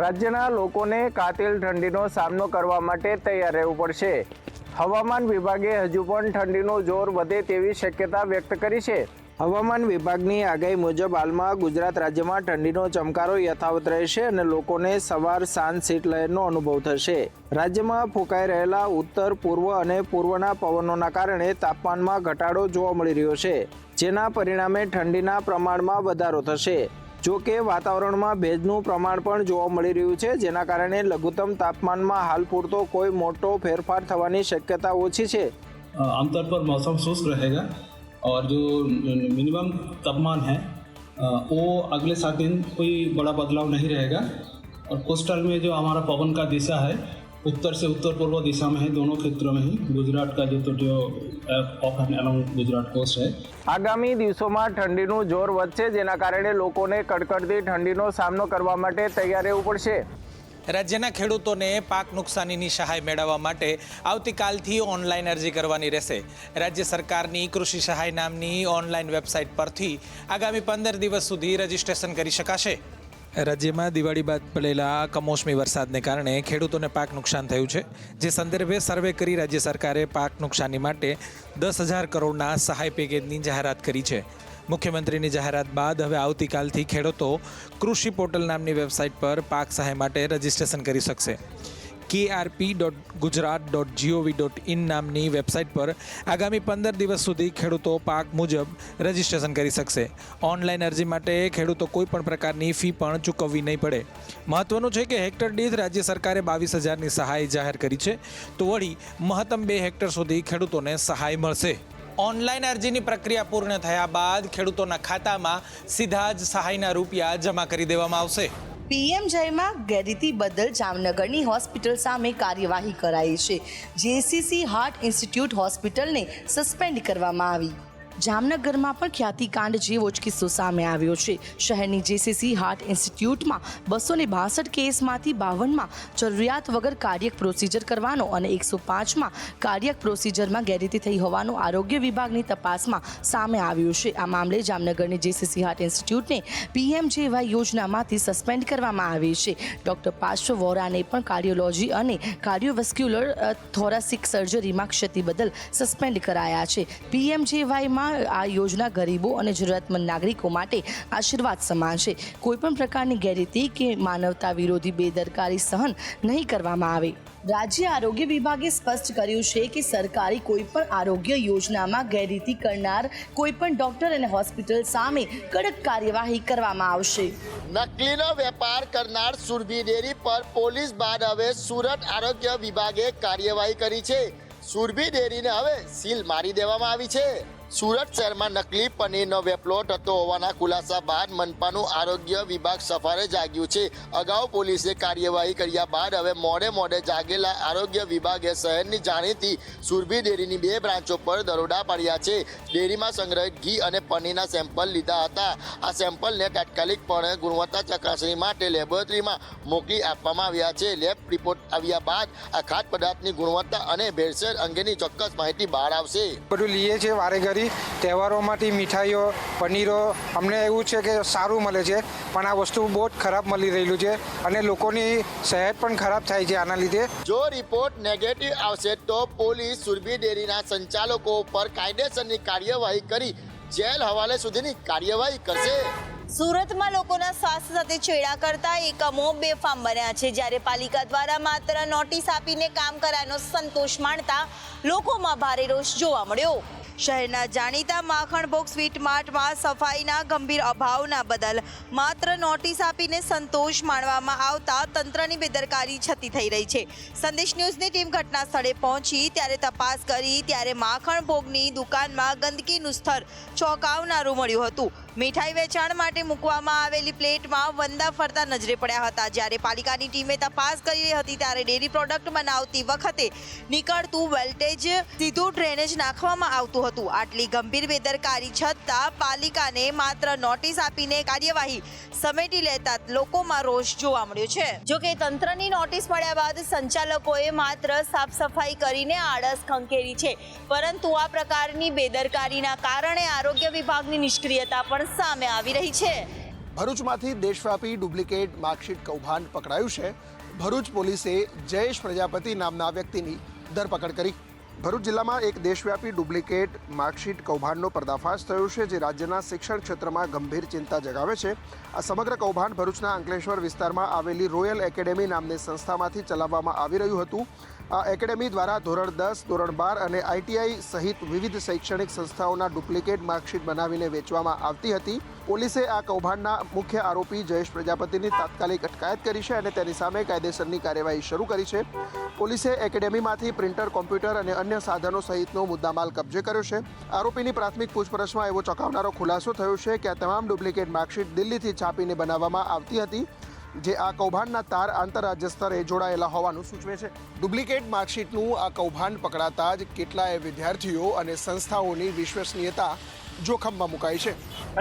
રાજ્યના લોકોને કાતિલ ઠંડીનો સામનો કરવા માટે તૈયાર રહેવું પડશે। હવામાન વિભાગે હજુ પણ ઠંડીનું જોર વધે તેવી શક્યતા વ્યક્ત કરી છે। હવામાન વિભાગની આગાહી મુજબ હાલમાં ગુજરાત રાજ્યમાં ઠંડીનો ચમકારો યથાવત રહેશે અને લોકોને સવાર સાંજ શીતલહેરનો અનુભવ થશે। રાજ્યમાં ફૂંકાઈ રહેલા ઉત્તર પૂર્વ અને પૂર્વના પવનોના કારણે તાપમાનમાં ઘટાડો જોવા મળી રહ્યો છે, જેના પરિણામે ઠંડીના પ્રમાણમાં વધારો થશે। જો કે વાતાવરણમાં ભેજનું પ્રમાણ પણ જોવા મળી રહ્યું છે, જેના કારણે લઘુત્તમ તાપમાનમાં હાલ પૂરતો કોઈ મોટો ફેરફાર થવાની શક્યતા ઓછી છે। आमतौर पर मौसम शुष्क रहेगा और जो मिनिमम तापमान है वो अगले 7 दिन कोई बड़ा बदलाव नहीं रहेगा। और कोस्टल में जो हमारा पवन का दिशा है उत्तर से उत्तर पूर्व दिशा में है, दोनों क्षेत्रों में ही गुजरात का जो off and along Gujarat coast है। આગામી દિવસોમાં ઠંડીનું જોર વધશે, જેના કારણે લોકોને કડકડતી ઠંડીનો સામનો કરવા માટે તૈયાર રહેવું પડશે। રાજ્યના ખેડૂતોને પાક નુકસાનીની સહાય મેળવવા માટે આવતીકાલથી ઓનલાઈન અરજી કરવાની રહેશે। રાજ્ય સરકારની કૃષિ સહાય નામની ઓનલાઈન વેબસાઇટ પરથી આગામી 15 દિવસ સુધી રજીસ્ટ્રેશન કરી શકાશે। રાજ્યમાં દિવાળી બાદ પડેલા કમોસમી વરસાદને કારણે ખેડૂતોને પાક નુકસાન થયું છે, જે સંદર્ભે સર્વે કરી રાજ્ય સરકારે પાક નુકસાની માટે 10,000 કરોડના સહાય પેકેજની જાહેરાત કરી છે। મુખ્યમંત્રીની જાહેરાત બાદ હવે આવતીકાલથી ખેડૂતો કૃષિ પોર્ટલ નામની વેબસાઇટ પર પાક સહાય માટે રજીસ્ટ્રેશન કરી શકશે। krp.gujarat.gov.in નામની વેબસાઇટ પર આગામી 15 દિવસ સુધી ખેડૂતો પાક મુજબ રજીસ્ટ્રેશન કરી શકશે। ઓનલાઈન અરજી માટે ખેડૂતો કોઈ પણ પ્રકારની ફી પણ ચૂકવવી નહીં પડે। મહત્વનું છે કે હેક્ટર દીઠ રાજ્ય સરકારે 22,000ની સહાય જાહેર કરી છે, તો વળી મહત્તમ 2 હેક્ટર સુધી ખેડૂતોને સહાય મળશે। ઓનલાઈન અરજીની પ્રક્રિયા પૂર્ણ થયા બાદ ખેડૂતોના ખાતામાં સીધા જ સહાયના રૂપિયા જમા કરી દેવામાં આવશે। પીએમ જયમાં ગેરરીતિ બદલ જામનગરની હોસ્પિટલ સામે કાર્યવાહી કરાઈ છે। જેસીસી હાર્ટ ઇન્સ્ટિટ્યૂટ હોસ્પિટલને સસ્પેન્ડ કરવામાં આવી। જામનગરમાં પણ ખ્યાતિકાંડ જેવો જ કિસ્સો સામે આવ્યો છે। શહેરની જેસીસી હાર્ટ ઇન્સ્ટિટ્યૂટમાં 262 કેસમાંથી 52માં જરૂરિયાત વગર કાર્ડિયક પ્રોસિજર કરવાનો અને 105માં કાર્ડિયક પ્રોસિજરમાં ગેરરીતિ થઈ હોવાનું આરોગ્ય વિભાગની તપાસમાં સામે આવ્યું છે। આ મામલે જામનગરની જેસીસી હાર્ટ ઇન્સ્ટિટ્યૂટને પીએમજેવાય યોજનામાંથી સસ્પેન્ડ કરવામાં આવી છે। ડૉક્ટર પાર્શ્વ વોરાને પણ કાર્ડિયોલોજી અને કાર્ડિયોવેસ્ક્યુલર થોરાસિક સર્જરીમાં ક્ષતિ બદલ સસ્પેન્ડ કરાયા છે। પીએમજેવાયમાં આ યોજના ગરીબો અને જરૂરિયાતમંદ નાગરિકો માટે આશીર્વાદ સમાન છે। કોઈપણ પ્રકારની ગેરરીતિ કે માનવતા વિરોધી બેદરકારી સહન નહીં કરવામાં આવે। રાજ્ય આરોગ્ય વિભાગે સ્પષ્ટ કર્યું છે કે સરકારી કોઈપણ આરોગ્ય યોજનામાં ગેરરીતિ કરનાર કોઈપણ ડોક્ટર અને હોસ્પિટલ સામે કડક કાર્યવાહી કરવામાં આવશે। નકલીનો વેપાર કરનાર સુરભી ડેરી પર પોલીસ બાદ હવે સુરત આરોગ્ય વિભાગે કાર્યવાહી કરી છે। સુરભી ડેરીને હવે સીલ મારી દેવામાં આવી છે। સુરત શહેરમાં નકલી પનીરનો વેપલો થતો હોવાના ખુલાસા બાદ મનપાનું આરોગ્ય વિભાગ સફારે જાગ્યું છે। અગાઉ પોલીસે કાર્યવાહી કર્યા બાદ હવે મોડે જાગેલા આરોગ્ય વિભાગે શહેરની જાણીતી સુરભી ડેરીની 2 બ્રાન્ચો પર દરોડા પાડ્યા છે। ડેરીમાં સંગ્રહિત ઘી અને પનીરના સેમ્પલ લીધા હતા। આ સેમ્પલને તાત્કાલિકપણે ગુણવત્તા ચકાસણી માટે લેબોરેટરીમાં મોકલી આપવામાં આવ્યા છે। લેબ રિપોર્ટ આવ્યા બાદ આ ખાદ્ય પદાર્થની ગુણવત્તા અને ભેળસેળ અંગેની ચોક્કસ માહિતી બહાર આવશે। બધું લઈએ છે વારે ઘડી તહેવારોમાંથી મીઠાઈઓ પનીરો અમને એવું છે કે સારું મળે છે, પણ આ વસ્તુ બહુ જ ખરાબ મળી રહેલું છે અને લોકોની સેહત પણ ખરાબ થાય છે આના લીધે। જો રિપોર્ટ નેગેટિવ આવશે તો પોલીસ સુરભી ડેરીના સંચાલકો પર કાયદેસરની કાર્યવાહી કરી જેલ હવાલે સુધીની કાર્યવાહી કરશે। સુરતમાં લોકોના સ્વાસ્થ્ય સાથે છેડા કરતા એકમો બેફામ બન્યા છે, જ્યારે પાલિકા દ્વારા માત્ર નોટિસ આપીને કામ કરાયનો સંતોષ માણતા લોકોમાં ભારે રોષ જોવા મળ્યો। શહેરના જાણીતા માખણભોગ સ્વીટ માર્ટમાં સફાઈના ગંભીર અભાવના બદલ માત્ર નોટિસ આપીને સંતોષ માણવામાં આવતા તંત્રની બેદરકારી છતી થઈ રહી છે। સંદેશ ન્યૂઝની ટીમ ઘટના સ્થળે પહોંચી ત્યારે તપાસ કરી ત્યારે માખણભોગની દુકાનમાં ગંદકીનું સ્તર ચોંકાવનારું મળ્યું હતું। મીઠાઈ વેચાણ માટે મૂકવામાં આવેલી પ્લેટમાં વંદા ફરતા નજરે પડ્યા હતા। જ્યારે પાલિકાની ટીમે તપાસ કરી રહી હતી ત્યારે ડેરી પ્રોડક્ટ બનાવતી વખતે નીકળતું વેલ્ટેજ સીધું ડ્રેનેજ નાખવામાં આવતું હતું। આટલી ગંભીર બેદરકારી છતાં પાલિકાને માત્ર નોટિસ આપીને કાર્યવાહી સમેટી લેતા લોકોમાં રોષ જોવા મળ્યો છે। જો કે તંત્રની નોટિસ મળ્યા બાદ સંચાલકોએ માત્ર સાફ સફાઈ કરીને આળસ ખંખેરી છે, પરંતુ આ પ્રકારની બેદરકારીના કારણે આરોગ્ય વિભાગની નિષ્ક્રિયતા પણ સામે આવી રહી છે। ભરૂચમાંથી દેશવ્યાપી ડુપ્લિકેટ માર્કશીટ કૌભાંડ પકડાયું છે. ભરૂચ પોલીસે જયેશ પ્રજાપતિ નામના વ્યક્તિની ધરપકડ કરી. ભરૂચ જિલ્લામાં એક દેશવ્યાપી ડુપ્લિકેટ માર્કશીટ કૌભાંડનો પર્દાફાશ થયો છે, જે રાજ્યના શિક્ષણ ક્ષેત્રમાં ગંભીર ચિંતા જગાવે છે. આ સમગ્ર કૌભાંડ ભરૂચના અંકલેશ્વર વિસ્તારમાં આવેલી રોયલ એકેડેમી નામની સંસ્થામાંથી ચલાવવામાં આવી રહ્યું હતું. આ એકેડેમી દ્વારા ધોરણ 10, ધોરણ 12 અને આઈટીઆઈ સહિત વિવિધ શૈક્ષણિક સંસ્થાઓના ડુપ્લિકેટ માર્કશીટ બનાવીને વેચવામાં આવતી હતી. પોલીસે આ કૌભાંડના મુખ્ય આરોપી જયેશ પ્રજાપતિની તાત્કાલિક અટકાયત કરી છે અને તેની સામે કાયદેસરની કાર્યવાહી શરૂ કરી છે. પોલીસે એકેડેમીમાંથી પ્રિન્ટર, કોમ્પ્યુટર અને અન્ય સાધનો સહિતનો મુદ્દામાલ કબજે કર્યો છે. આરોપીની પ્રાથમિક પૂછપરછમાં એવો ચોંકાવનારો ખુલાસો થયો છે કે આ તમામ ડુપ્લિકેટ માર્કશીટ દિલ્હીથી છાપીને બનાવવામાં આવતી હતી, જે આ કૌભાંડના તાર આંતરરાજ્ય સ્તરે જોડાયેલા હોવાનું સૂચવે છે. ડુપ્લિકેટ માર્કશીટનું આ કૌભાંડ પકડાતા જ કેટલાય વિદ્યાર્થીઓ અને સંસ્થાઓની વિશ્વસનીયતા જોખમમાં મુકાઈ છે.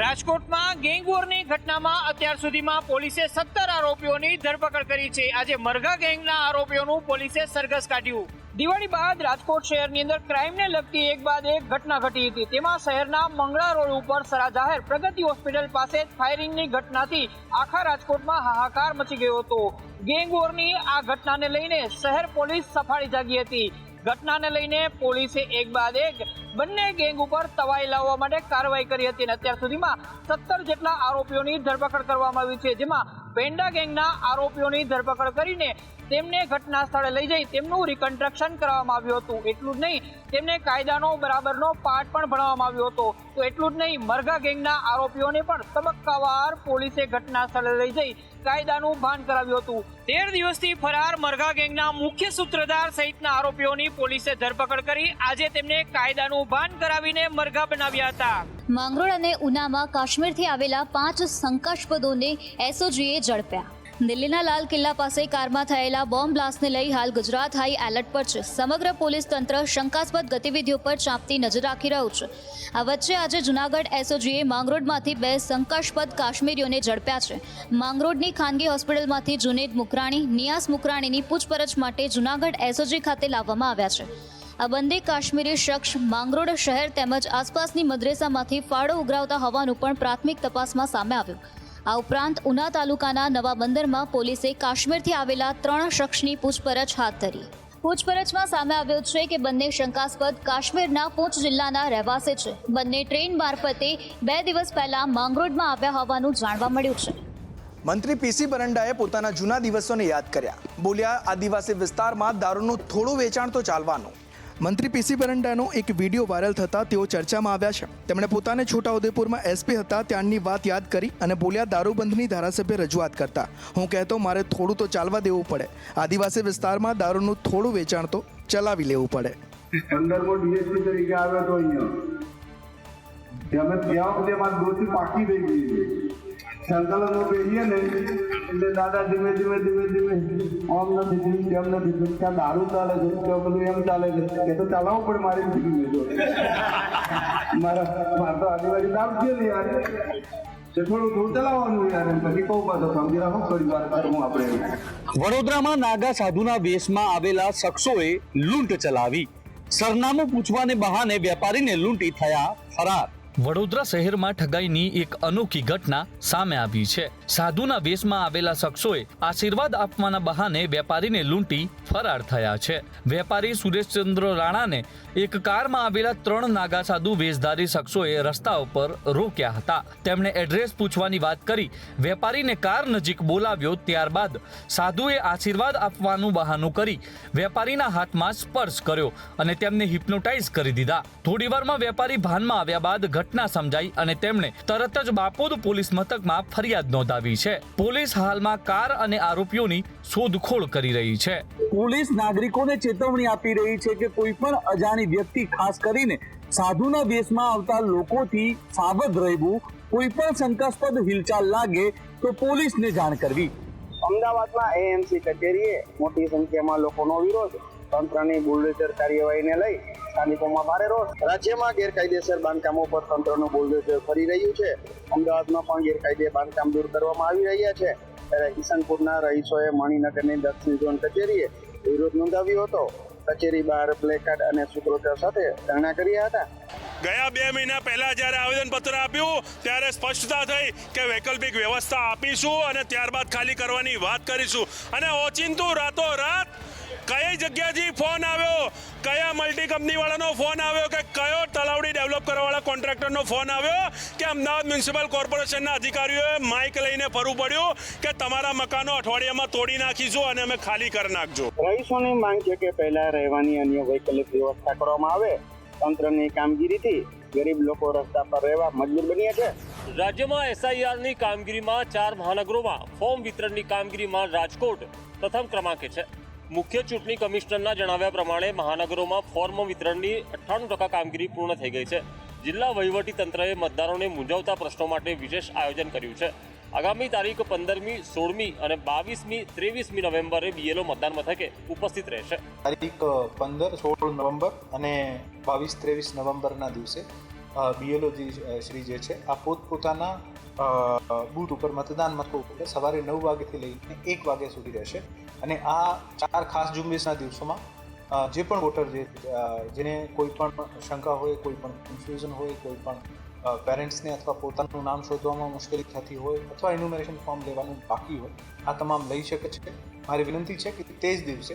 રાજકોટમાં ગેંગવોરની ઘટનામાં અત્યાર સુધીમાં પોલીસે 17 આરોપીઓની ધરપકડ કરી છે. આજે મરઘા ગેંગના આરોપીઓનું પોલીસે સરઘસ કાઢ્યું. દિવાળી બાદ રાજકોટ શહેરની અંદર ક્રાઇમને લગતી એક બાદ એક ઘટના ઘટી હતી. તેમાં શહેરના મંગળા રોડ ઉપર સરા જાહેર પ્રગતિ હોસ્પિટલ પાસે ફાયરિંગની ઘટનાથી આખા રાજકોટમાં હાહાકાર મચી ગયો હતો. ગેંગવોરની આ ઘટનાને લઈને શહેર પોલીસ સફાળી જાગી હતી. ઘટનાને લઈને પોલીસે એક બાદ એક બંને ગેંગ ઉપર તવાઈ લાવવા માટે કાર્યવાહી કરી હતી અને અત્યાર સુધીમાં 17 જેટલા આરોપીઓની ધરપકડ કરવામાં આવી છે, જેમાં પેંડા ગેંગના આરોપીઓની ધરપકડ કરીને તેમને ઘટના સ્થળે લઈ જઈ તેમનું રિકન્સ્ટ્રક્શન કરવામાં આવ્યું હતું. એટલું જ નહીં, તેમને કાયદાનો બરાબરનો પાઠ પણ ભણાવવામાં આવ્યો હતો. તો એટલું જ નહીં, મરઘા ગેંગના આરોપીઓને પણ તબક્કાવાર પોલીસે ઘટના સ્થળે લઈ જઈ કાયદાનું ભાન કરાવ્યું હતું. 13 દિવસથી ફરાર મરઘા ગેંગના મુખ્ય સૂત્રધાર સહિતના આરોપીઓની પોલીસે ધરપકડ કરી. આજે તેમને કાયદાનું ભાન કરાવીને મરઘા બનાવ્યા હતા. માંગરોળ અને ઉનામાં કાશ્મીરથી આવેલા 5 શંકાસ્પદોને એસઓજીએ ઝડપ્યા. દિલ્હીના લાલ કિલ્લા પાસે કારમાં થયેલા બોમ્બ બ્લાસ્ટને લઈ હાલ ગુજરાત હાઈ એલર્ટ પર છે. સમગ્ર પોલીસ તંત્ર શંકાસ્પદ ગતિવિધિઓ પર ચાંપતી નજર રાખી રહ્યું છે. આ વચ્ચે આજે જૂનાગઢ એસઓજીએ માંગરોળમાંથી 2 શંકાસ્પદ કાશ્મીરીઓને ઝડપ્યા છે. માંગરોળની ખાનગી હોસ્પિટલમાંથી જુનેદ મુકરાણી, નિયાસ મુકરાણીની પૂછપરછ માટે જૂનાગઢ એસઓજી ખાતે લાવવામાં આવ્યા છે. આ બંને કાશ્મીરી શખ્સ માંગરોળ શહેર તેમજ આસપાસની મદ્રેસામાંથી ફાળો ઉઘરાવતા હોવાનું પણ પ્રાથમિક તપાસમાં સામે આવ્યું. આ ઉપરાંત ઉના તાલુકાના નવા બંદરમાં પોલીસે કાશ્મીરથી આવેલા 3 શખ્સની પૂછપરછ હાથ ધરી. પૂછપરછમાં સામે આવ્યું છે કે બંને શંકાસ્પદ કાશ્મીરના પૂંછ જિલ્લાના રહેવાસી છે. બંને ટ્રેન મારફતે 2 દિવસ પહેલા માંગરોળમાં આવ્યા હોવાનું જાણવા મળ્યું છે. મંત્રી પીસી પરંડાએ પોતાના જૂના દિવસોને યાદ કર્યા. બોલ્યા, આદિવાસી વિસ્તારમાં દારૂનું થોડું વેચાણ તો ચાલવાનું. મંત્રી પીસી પરંડાનો એક વિડીયો વાયરલ થતાં તેઓ ચર્ચામાં આવ્યા છે. તેમણે પોતાને છોટાઉદેપુરમાં એસપી હતા ત્યાંની વાત યાદ કરી અને બોલ્યા, દારૂબંધની ધારાસભ્ય રજૂઆત કરતા હું કહેતો મારે થોડું તો ચાલવા દેવું પડે. આદિવાસી વિસ્તારમાં દારૂનું થોડું વેચાણ તો ચલાવી લેવું પડે. 15મો ડીએસપી તરીકે આવ્યો તો અહીંયા અમે ત્યાં સુધી મારી દોસ્તી પાકી થઈ ગઈ. સંકલનો કહીએ ને એટલે દાદા ધીમે આમ નથી તેમ નથી, ત્યાં દારૂ ચાલે છે, ત્યાં બધું એમ ચાલે છે, એ તો ચલાવવું પડે મારી મારા તો આદિવાસી દારૂ છે ને યાર, થોડું ચલાવવાનું યાર. પછી કહું પાછો સમજી રાખો થોડી વાર કરું આપણે. વડોદરામાં નાગા સાધુના વેશમાં આવેલા શખ્સોએ લૂંટ ચલાવી. સરનામું પૂછવાને બહાને વેપારીને લૂંટી થયા ફરાર. વડોદરા શહેરમાં ઠગાઈની એક અનોખી ઘટના સામે આવી છે. સાધુના વેશમાં આવેલા શખ્સોએ આશીર્વાદ આપવાના બહાને વેપારીને લૂંટી ફરાર થયા છે. વેપારી સુરેશચંદ્ર રાણાને એક કારમાં આવેલા 3 નાગા સાધુ વેશધારી શખ્સોએ રસ્તા ઉપર રોક્યા હતા. તેમણે એડ્રેસ પૂછવાની વાત કરી વેપારીને કાર નજીક બોલાવ્યો. ત્યારબાદ સાધુએ આશીર્વાદ આપવાનું બહાનું કરી વેપારીના હાથમાં સ્પર્શ કર્યો અને તેમને હિપ્નોટાઇઝ કરી દીધા. થોડીવારમાં વેપારી ભાનમાં આવ્યા બાદ ઘટના સમજાઈ અને તેમણે તરત જ બાપોદ પોલીસ મથકમાં ફરિયાદ નોંધાવી છે. પોલીસ હાલમાં કાર અને આરોપીઓની શોધખોળ કરી રહી છે. પોલીસ નાગરિકોને ચેતવણી આપી રહી છે કે કોઈ પણ અજાણી વ્યક્તિ, ખાસ કરીને સાધુના વેશમાં આવતા લોકોથી સાવધ રહેવું. કોઈ પણ શંકાસ્પદ હિલચાલ લાગે તો પોલીસને જાણ કરવી. અમદાવાદમાં એએમસી કચેરીએ મોટી સંખ્યામાં લોકોનો વિરોધ. તંત્રની બુલડોઝર કાર્યવાહીને લઈ સ્થાનિકોમાં ભારે રોષ. રાજ્યમાં ગેરકાયદેસર બાંધકામો પર તંત્રનું બુલડોઝર ફરી રહ્યું છે. અમદાવાદમાં પણ ગેરકાયદે બાંધકામ દૂર કરવામાં આવી રહ્યા છે. ત્યારે ઈસનપુરના રહીશોએ મણિનગરની દક્ષિણ ઝોન કચેરીએ વિરોધ નોંધાવ્યો હતો. કચેરી બહાર પ્લેકાર્ડ અને સૂત્રોચ્ચાર સાથે ધરણા કર્યા હતા. ગયા 2 મહિના પહેલાં જ્યારે આવેદનપત્ર આપ્યું ત્યારે સ્પષ્ટતા થઈ કે વૈકલ્પિક વ્યવસ્થા આપીશું અને ત્યારબાદ ખાલી કરવાની વાત કરીશું, અને ઓચિંતું રાતોરાત કઈ જગ્યાથી ફોન આવ્યો, કયા મલ્ટી કંપનીવાળાનો ફોન આવ્યો કે કયો તલાવડી ડેવલપ કરવાવાળા કોન્ટ્રાક્ટરનો ફોન આવ્યો કે અમદાવાદ મ્યુનિસિપલ કોર્પોરેશનના અધિકારીઓએ માઇક લઈને ફરવું પડ્યું કે તમારા મકાનો અઠવાડિયામાં તોડી નાખીશું અને અમે ખાલી કરી નાખજો. રહીશોની માંગ છે કે પહેલા રહેવાની અન્ય વૈકલ્પિક વ્યવસ્થા કરવામાં આવે. તંત્રની કામગીરીથી ગરીબ લોકો રસ્તા પર રહેવા મજબૂર બન્યા છે. રાજ્યમાં SIRની કામગીરીમાં 4 મહાનગરોમાં ફોર્મ વિતરણની કામગીરીમાં રાજકોટ પ્રથમ ક્રમાંકે છે. મુખ્ય ચૂંટણી કમિશનરના જણાવ્યા પ્રમાણે મહાનગરોમાં ફોર્મ વિતરણની 98% કામગીરી પૂર્ણ થઈ ગઈ છે. જિલ્લા વહીવટી તંત્રએ મતદારોને મૂંઝવતા પ્રશ્નો માટે વિશેષ આયોજન કર્યું છે. આગામી તારીખ 15મી, 16મી અને 22મી, 23મી નવેમ્બરે BLO મતદાન મથકે ઉપસ્થિત રહેશે. તારીખ 15, 16 નવેમ્બર અને 22, 23 નવેમ્બરના દિવસે BLO શ્રી જે છે આ પોતપોતાના બૂથ ઉપર મતદાન મથકો ઉપર સવારે 9 વાગ્યાથી લઈને 1 વાગ્યા સુધી રહેશે. અને આ 4 ખાસ ઝુંબેશના દિવસોમાં જે પણ વોટર જેને કોઈ પણ શંકા હોય, કોઈ પણ કન્ફ્યુઝન હોય, કોઈ પણ પેરેન્ટ્સને અથવા પોતાનું નામ શોધવામાં મુશ્કેલી થતી હોય અથવા એન્યુમરેશન ફોર્મ લેવાનું બાકી હોય, આ તમામ લઈ શકે છે. મારી વિનંતી છે કે તે જ દિવસે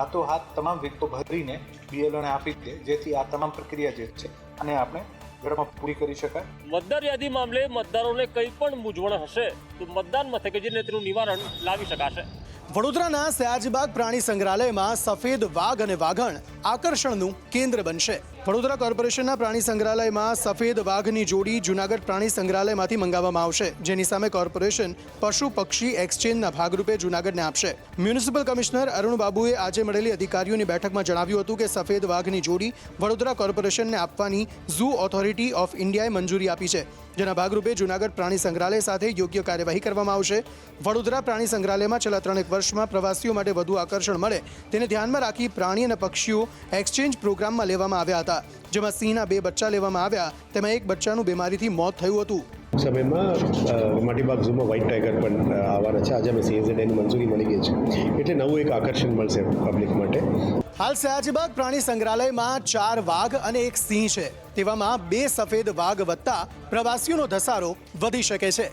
હાથોહાથ તમામ વિગતો ભરીને BLOને આપી દે, જેથી આ તમામ પ્રક્રિયા જે છે અને આપણે ઝડપમાં પૂરી કરી શકાય. મતદાર યાદી મામલે મતદારોને કંઈ પણ મૂંઝવણ હશે તો મતદાન મથકે જઈને તેનું નિવારણ લાવી શકાશે. વડોદરાના સયાજીબાગ પ્રાણી સંગ્રહાલયમાં સફેદ વાઘ અને વાઘણ આકર્ષણનું કેન્દ્ર બનશે. વડોદરા કોર્પોરેશનના પ્રાણી સંગ્રહાલયમાં સફેદ વાઘની જોડી જૂનાગઢ પ્રાણી સંગ્રહાલયમાંથી મંગાવવામાં આવશે, જેની સામે કોર્પોરેશન પશુ પક્ષી એક્સચેન્જના ભાગરૂપે જૂનાગઢને આપશે. મ્યુનિસિપલ કમિશનર અરુણ બાબુએ આજે મળેલી અધિકારીઓની બેઠકમાં જણાવ્યું હતું કે સફેદ વાઘની જોડી વડોદરા કોર્પોરેશનને આપવાની ઝૂ ઓથોરિટી ઓફ ઇન્ડિયાએ મંજૂરી આપી છે, જેના ભાગરૂપે જૂનાગઢ પ્રાણી સંગ્રહાલય સાથે યોગ્ય કાર્યવાહી કરવામાં આવશે. વડોદરા પ્રાણી સંગ્રહાલયમાં છેલ્લા 3 વર્ષમાં પ્રવાસીઓ માટે વધુ આકર્ષણ મળે તેને ધ્યાનમાં રાખી પ્રાણી અને પક્ષીઓ એક્સચેન્જ પ્રોગ્રામમાં લેવામાં આવ્યા હતા, જેમાં સિંહના 2 બચ્ચા લેવામાં આવ્યા, તેમાં એક બચ્ચાનું બીમારીથી મોત થયું હતું. સમયમાં માટીબાગ ઝૂમાં વ્હાઇટ ટાઈગર પણ આવવાના છે. આજે અમે CNZની મંજૂરી મળી ગઈ છે, એટલે નવું એક આકર્ષણ મળશે પબ્લિક માટે. હાલ સયાજીબાગ પ્રાણી સંગ્રહાલયમાં 4 વાઘ અને 1 સિંહ છે, તેવામાં 2 સફેદ વાઘ વધતા પ્રવાસીઓનો ધસારો વધી શકે છે.